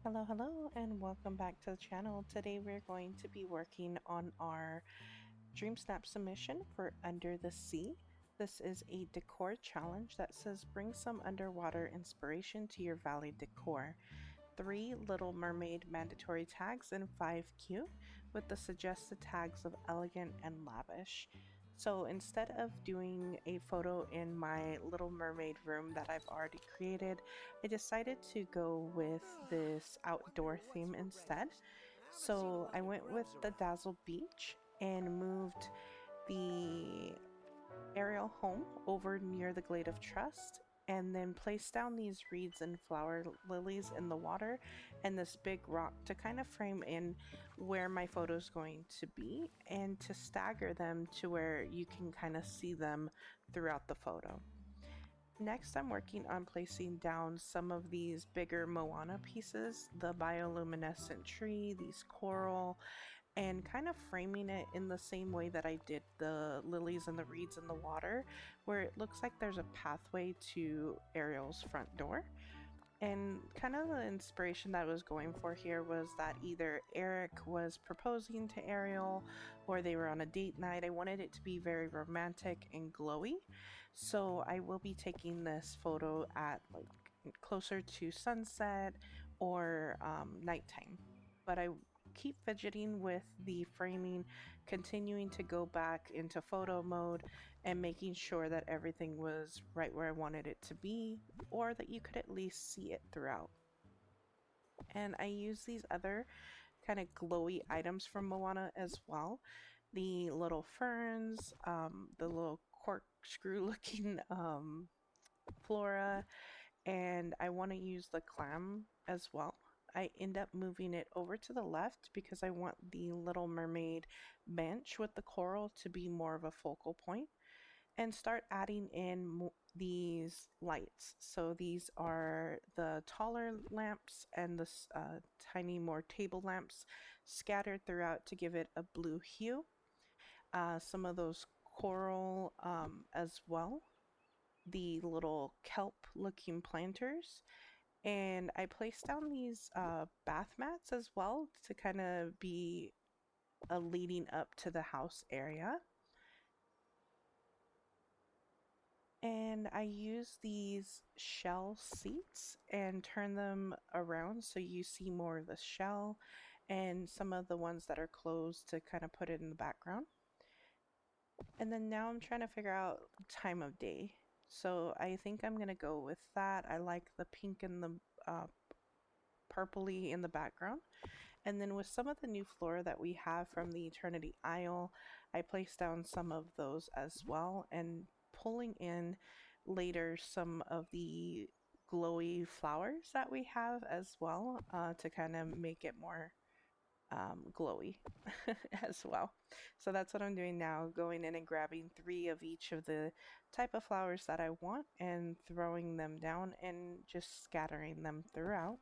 Hello, and welcome back to the channel. Today we're going to be working on our DreamSnap submission for Under the Sea. This is a decor challenge that says bring some underwater inspiration to your valley decor. 3 Little Mermaid mandatory tags and 5 cute, with the suggested tags of elegant and lavish. So instead of doing a photo in my Little Mermaid room that I've already created, I decided to go with this outdoor theme instead. So I went with the Dazzle Beach and moved the aerial home over near the Glade of Trust, and then place down these reeds and flower lilies in the water and this big rock to kind of frame in where my photo is going to be and to stagger them to where you can kind of see them throughout the photo. Next, I'm working on placing down some of these bigger Moana pieces, the bioluminescent tree, these coral, and kind of framing it in the same way that I did the lilies and the reeds in the water, where it looks like there's a pathway to Ariel's front door. And kind of the inspiration that I was going for here was that either Eric was proposing to Ariel or they were on a date night. I wanted it to be very romantic and glowy. So I will be taking this photo at like closer to sunset or nighttime. But I keep fidgeting with the framing, continuing to go back into photo mode and making sure that everything was right where I wanted it to be, or that you could at least see it throughout. And I use these other kind of glowy items from Moana as well. The little ferns, the little corkscrew looking flora, and I want to use the clam as well. I end up moving it over to the left because I want the Little Mermaid bench with the coral to be more of a focal point, and start adding in these lights. So these are the taller lamps and the tiny more table lamps scattered throughout to give it a blue hue. Some of those coral as well, the little kelp looking planters. And I placed down these bath mats as well to kind of be a leading up to the house area. And I use these shell seats and turn them around so you see more of the shell, and some of the ones that are closed to kind of put it in the background. And then now I'm trying to figure out time of day. So I think I'm going to go with that. I like the pink and the purpley in the background. And then with some of the new flora that we have from the Eternity Isle, I placed down some of those as well, and pulling in later some of the glowy flowers that we have as well, to kind of make it more glowy as well. So that's what I'm doing now, going in and grabbing 3 of each of the type of flowers that I want and throwing them down and just scattering them throughout.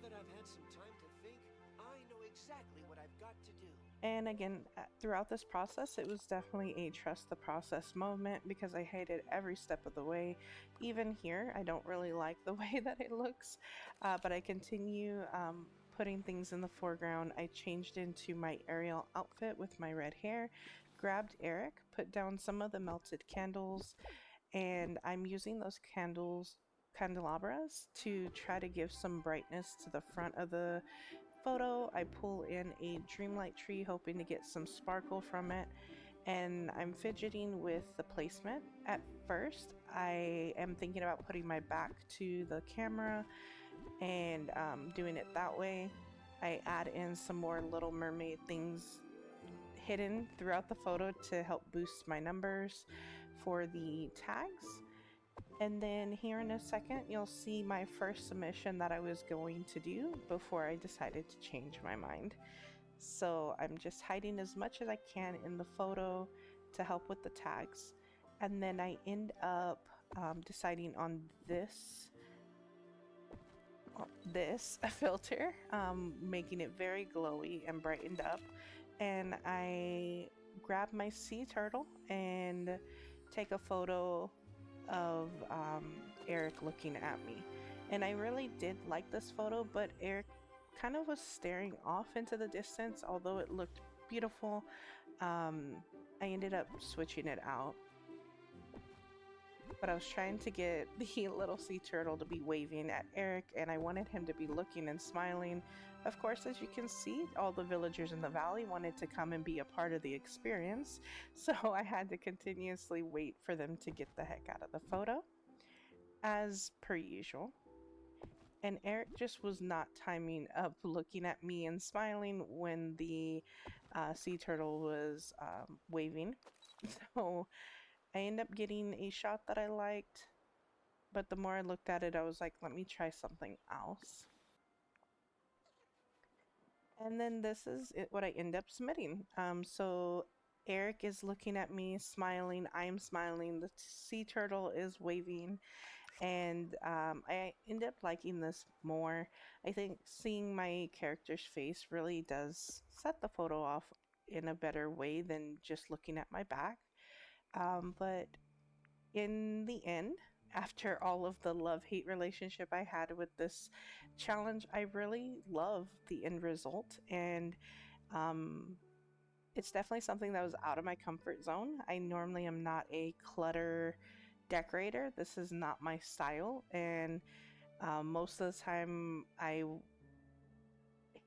That I've had some time to think, I know exactly what I've got to do. And again, throughout this process, it was definitely a trust the process moment because I hated every step of the way. Even here, I don't really like the way that it looks, but I continue putting things in the foreground. I changed into my Ariel outfit with my red hair, grabbed Eric, put down some of the melted candles, and I'm using those candelabras to try to give some brightness to the front of the photo. I pull in a Dreamlight tree hoping to get some sparkle from it, and I'm fidgeting with the placement. At first I am thinking about putting my back to the camera and doing it that way. I add in some more Little Mermaid things hidden throughout the photo to help boost my numbers for the tags. And then here in a second, you'll see my first submission that I was going to do before I decided to change my mind. So I'm just hiding as much as I can in the photo to help with the tags. And then I end up deciding on this filter, making it very glowy and brightened up. And I grab my sea turtle and take a photo of Eric looking at me. And I really did like this photo, but Eric kind of was staring off into the distance, although it looked beautiful. I ended up switching it out, but I was trying to get the little sea turtle to be waving at Eric, and I wanted him to be looking and smiling. Of course, as you can see, all the villagers in the valley wanted to come and be a part of the experience, so I had to continuously wait for them to get the heck out of the photo, as per usual. And Eric just was not timing up looking at me and smiling when the sea turtle was waving. So I ended up getting a shot that I liked, but the more I looked at it, I was like, let me try something else. And then this is what I end up submitting. So Eric is looking at me, smiling. I'm smiling. The sea turtle is waving. And I end up liking this more. I think seeing my character's face really does set the photo off in a better way than just looking at my back. But in the end, after all of the love-hate relationship I had with this challenge, I really love the end result, and um, it's definitely something that was out of my comfort zone. I normally am not a clutter decorator. This is not my style, and most of the time I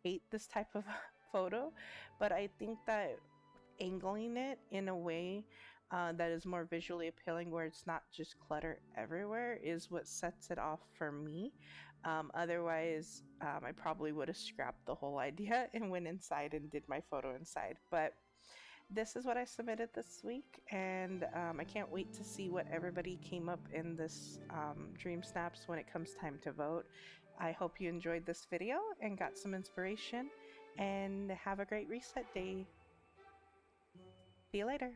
hate this type of photo, but I think that angling it in a way that is more visually appealing, where it's not just clutter everywhere, is what sets it off for me. Otherwise, I probably would have scrapped the whole idea and went inside and did my photo inside. But this is what I submitted this week, and I can't wait to see what everybody came up in this Dream Snaps when it comes time to vote. I hope you enjoyed this video and got some inspiration, and have a great reset day. See you later.